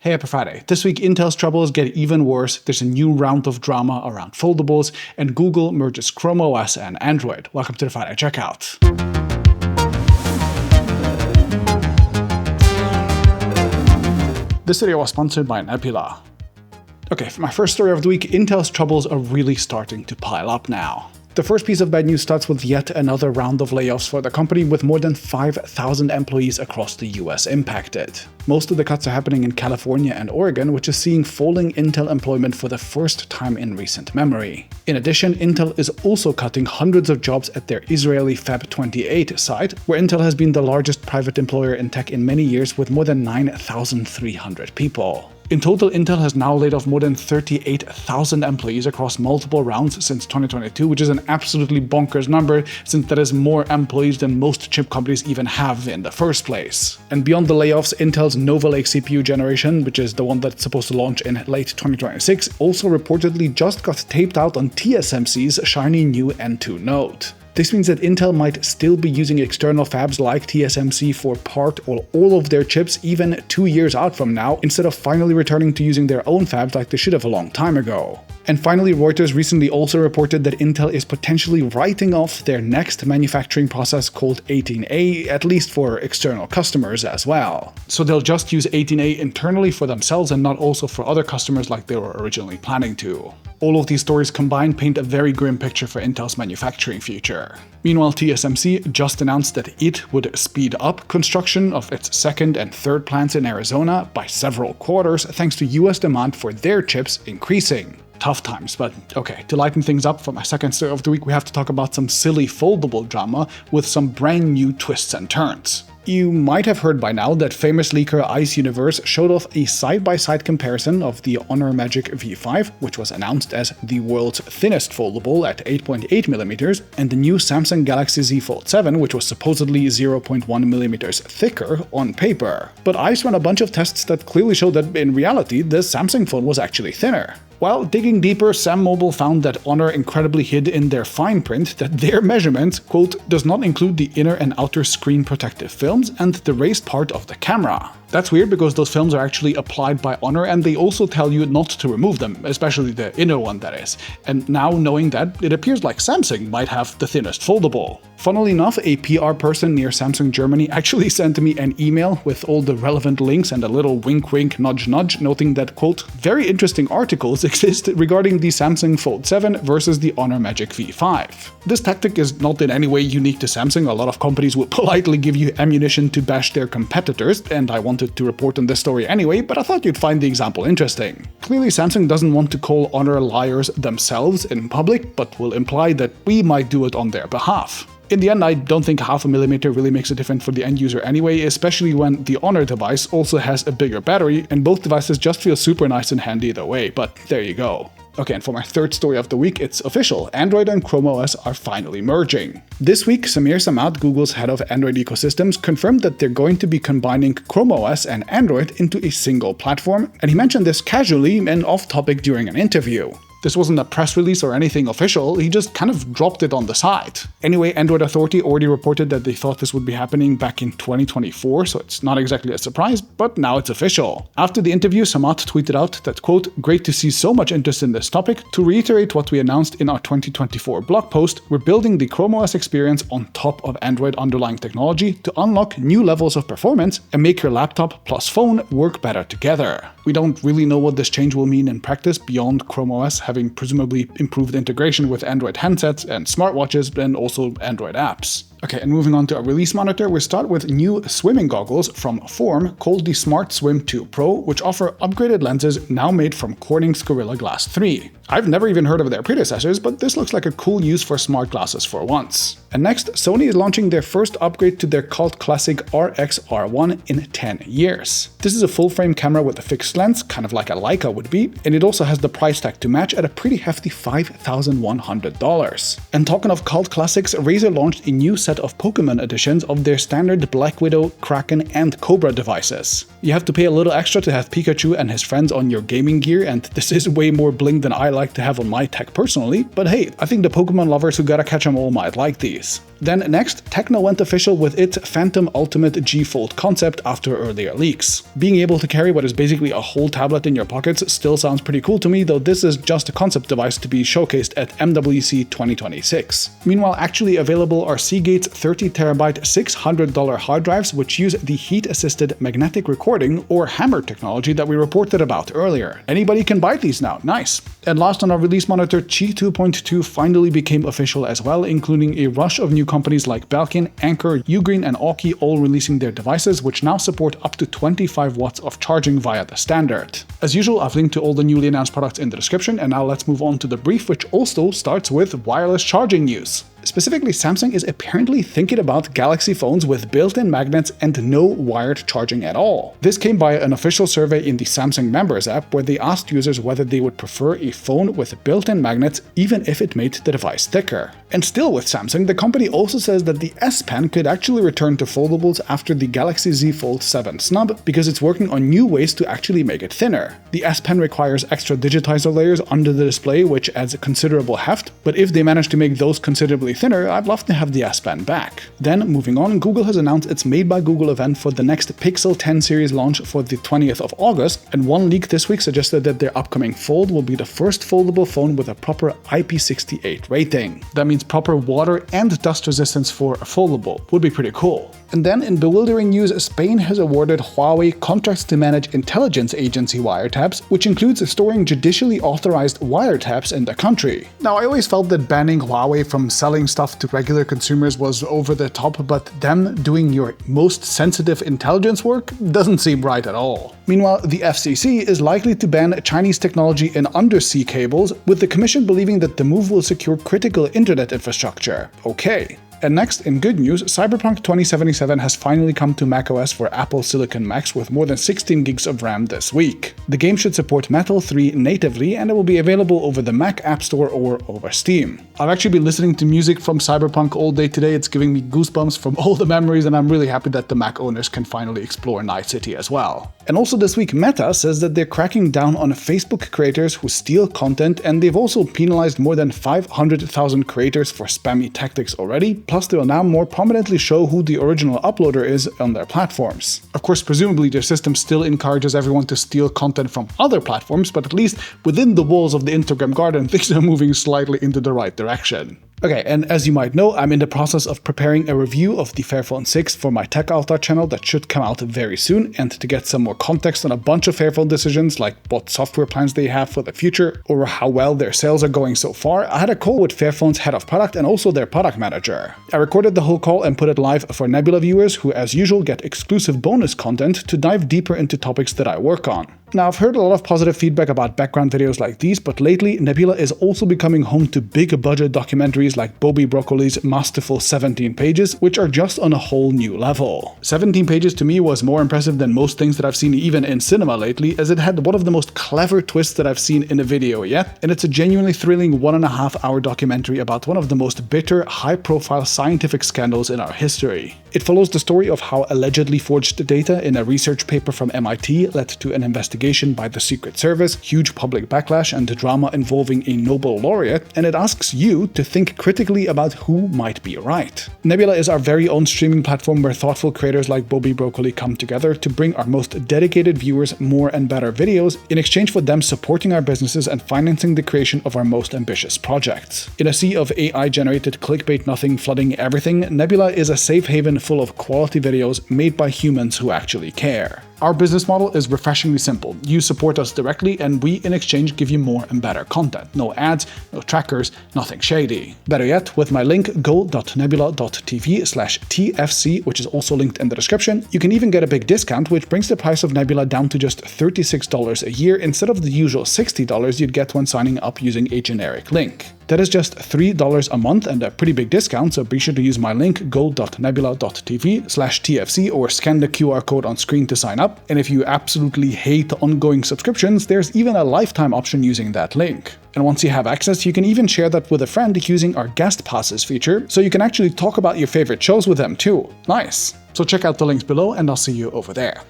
Hey, happy Friday. This week, Intel's troubles get even worse. There's a new round of drama around foldables, and Google merges ChromeOS and Android. Welcome to the Friday Checkout. This video was sponsored by Nebula. Okay, for my first story of the week, Intel's troubles are really starting to pile up now. The first piece of bad news starts with yet another round of layoffs for the company, with more than 5,000 employees across the US impacted. Most of the cuts are happening in California and Oregon, which is seeing falling Intel employment for the first time in recent memory. In addition, Intel is also cutting hundreds of jobs at their Israeli Fab 28 site, where Intel has been the largest private employer in tech in many years, with more than 9,300 people. In total, Intel has now laid off more than 38,000 employees across multiple rounds since 2022, which is an absolutely bonkers number, since that is more employees than most chip companies even have in the first place. And beyond the layoffs, Intel's Nova Lake CPU generation, which is the one that's supposed to launch in late 2026, also reportedly just got taped out on TSMC's shiny new N2 node. This means that Intel might still be using external fabs like TSMC for part or all of their chips even 2 years out from now, instead of finally returning to using their own fabs like they should have a long time ago. And finally, Reuters recently also reported that Intel is potentially writing off their next manufacturing process called 18A, at least for external customers as well. So they'll just use 18A internally for themselves and not also for other customers like they were originally planning to. All of these stories combined paint a very grim picture for Intel's manufacturing future. Meanwhile, TSMC just announced that it would speed up construction of its second and third plants in Arizona by several quarters thanks to US demand for their chips increasing. Tough times, but okay, to lighten things up for my second story of the week, we have to talk about some silly foldable drama with some brand new twists and turns. You might have heard by now that famous leaker Ice Universe showed off a side-by-side comparison of the Honor Magic V5, which was announced as the world's thinnest foldable at 8.8mm, and the new Samsung Galaxy Z Fold 7, which was supposedly 0.1mm thicker on paper. But Ice ran a bunch of tests that clearly showed that in reality, the Samsung phone was actually thinner. While digging deeper, Sam Mobile found that Honor incredibly hid in their fine print that their measurement, quote, does not include the inner and outer screen protective films and the raised part of the camera. That's weird because those films are actually applied by Honor, and they also tell you not to remove them, especially the inner one, that is. And now knowing that, it appears like Samsung might have the thinnest foldable. Funnily enough, a PR person near Samsung Germany actually sent me an email with all the relevant links and a little wink wink nudge nudge, noting that, quote, very interesting articles exist regarding the Samsung Fold 7 versus the Honor Magic V5. This tactic is not in any way unique to Samsung. A lot of companies will politely give you ammunition to bash their competitors, and I wanted to report on this story anyway, but I thought you'd find the example interesting. Clearly, Samsung doesn't want to call Honor liars themselves in public, but will imply that we might do it on their behalf. In the end, I don't think half a millimeter really makes a difference for the end user anyway, especially when the Honor device also has a bigger battery, and both devices just feel super nice and handy either way, but there you go. Okay, and for my third story of the week, it's official. Android and ChromeOS are finally merging. This week, Samir Samad, Google's head of Android ecosystems, confirmed that they're going to be combining ChromeOS and Android into a single platform, and he mentioned this casually and off-topic during an interview. This wasn't a press release or anything official, he just kind of dropped it on the side. Anyway, Android Authority already reported that they thought this would be happening back in 2024, so it's not exactly a surprise, but now it's official. After the interview, Samat tweeted out that, quote, great to see so much interest in this topic. To reiterate what we announced in our 2024 blog post, we're building the ChromeOS experience on top of Android underlying technology to unlock new levels of performance and make your laptop plus phone work better together. We don't really know what this change will mean in practice beyond ChromeOS having presumably improved integration with Android handsets and smartwatches and also Android apps. Okay, and moving on to our release monitor, we start with new swimming goggles from Form called the Smart Swim 2 Pro, which offer upgraded lenses now made from Corning's Gorilla Glass 3. I've never even heard of their predecessors, but this looks like a cool use for smart glasses for once. And next, Sony is launching their first upgrade to their cult classic RX-R1 in 10 years. This is a full-frame camera with a fixed lens, kind of like a Leica would be, and it also has the price tag to match at a pretty hefty $5,100. And talking of cult classics, Razer launched a new set of Pokemon editions of their standard Black Widow, Kraken, and Cobra devices. You have to pay a little extra to have Pikachu and his friends on your gaming gear, and this is way more bling than I like to have on my tech personally, but hey, I think the Pokemon lovers who gotta catch 'em all might like these. Then next, Tecno went official with its Phantom Ultimate G Fold concept after earlier leaks. Being able to carry what is basically a whole tablet in your pockets still sounds pretty cool to me, though this is just a concept device to be showcased at MWC 2026. Meanwhile, actually available are Seagate's 30TB $600 hard drives, which use the heat-assisted magnetic recording or HAMR technology that we reported about earlier. Anybody can buy these now, nice. And last on our release monitor, Qi 2.2 finally became official as well, including a rush of new companies like Belkin, Anker, Ugreen, and Aukey all releasing their devices, which now support up to 25 watts of charging via the standard. As usual, I've linked to all the newly announced products in the description, and now let's move on to the brief, which also starts with wireless charging news. Specifically, Samsung is apparently thinking about Galaxy phones with built-in magnets and no wired charging at all. This came via an official survey in the Samsung Members app, where they asked users whether they would prefer a phone with built-in magnets even if it made the device thicker. And still with Samsung, the company also says that the S Pen could actually return to foldables after the Galaxy Z Fold 7 snub, because it's working on new ways to actually make it thinner. The S Pen requires extra digitizer layers under the display, which adds considerable heft, but if they manage to make those considerably thinner, I'd love to have the S Pen back. Then, moving on, Google has announced its Made by Google event for the next Pixel 10 series launch for the 20th of August, and one leak this week suggested that their upcoming Fold will be the first foldable phone with a proper IP68 rating. That means proper water and dust resistance for a foldable. Would be pretty cool. And then, in bewildering news, Spain has awarded Huawei contracts to manage intelligence agency wiretaps, which includes storing judicially authorized wiretaps in the country. Now, I always felt that banning Huawei from selling stuff to regular consumers was over the top, but them doing your most sensitive intelligence work doesn't seem right at all. Meanwhile, the FCC is likely to ban Chinese technology in undersea cables, with the commission believing that the move will secure critical internet infrastructure. Okay. And next, in good news, Cyberpunk 2077 has finally come to macOS for Apple Silicon Macs with more than 16 gigs of RAM this week. The game should support Metal 3 natively, and it will be available over the Mac App Store or over Steam. I've actually been listening to music from Cyberpunk all day today. It's giving me goosebumps from all the memories, and I'm really happy that the Mac owners can finally explore Night City as well. And also this week, Meta says that they're cracking down on Facebook creators who steal content, and they've also penalized more than 500,000 creators for spammy tactics already. Plus, they will now more prominently show who the original uploader is on their platforms. Of course, presumably their system still encourages everyone to steal content from other platforms, but at least within the walls of the Instagram garden, things are moving slightly into the right direction. Okay, and as you might know, I'm in the process of preparing a review of the Fairphone 6 for my TechAltar channel that should come out very soon, and to get some more context on a bunch of Fairphone decisions, like what software plans they have for the future, or how well their sales are going so far, I had a call with Fairphone's head of product and also their product manager. I recorded the whole call and put it live for Nebula viewers, who as usual get exclusive bonus content to dive deeper into topics that I work on. Now, I've heard a lot of positive feedback about background videos like these, but lately Nebula is also becoming home to big budget documentaries like Bobby Broccoli's masterful 17 Pages, which are just on a whole new level. 17 Pages to me was more impressive than most things that I've seen even in cinema lately, as it had one of the most clever twists that I've seen in a video yet, and it's a genuinely thrilling 1.5-hour documentary about one of the most bitter, high-profile scientific scandals in our history. It follows the story of how allegedly forged data in a research paper from MIT led to an investigation by the Secret Service, huge public backlash, and drama involving a Nobel laureate, and it asks you to think critically about who might be right. Nebula is our very own streaming platform where thoughtful creators like Bobby Broccoli come together to bring our most dedicated viewers more and better videos in exchange for them supporting our businesses and financing the creation of our most ambitious projects. In a sea of AI-generated clickbait nothing flooding everything, Nebula is a safe haven full of quality videos made by humans who actually care. Our business model is refreshingly simple. You support us directly, and we in exchange give you more and better content. No ads, no trackers, nothing shady. Better yet, with my link go.nebula.tv/TFC, which is also linked in the description, you can even get a big discount, which brings the price of Nebula down to just $36 a year instead of the usual $60 you'd get when signing up using a generic link. That is just $3 a month and a pretty big discount, so be sure to use my link gold.nebula.tv/TFC or scan the QR code on screen to sign up. And if you absolutely hate ongoing subscriptions, there's even a lifetime option using that link. And once you have access, you can even share that with a friend using our guest passes feature, so you can actually talk about your favorite shows with them too. Nice! So check out the links below and I'll see you over there.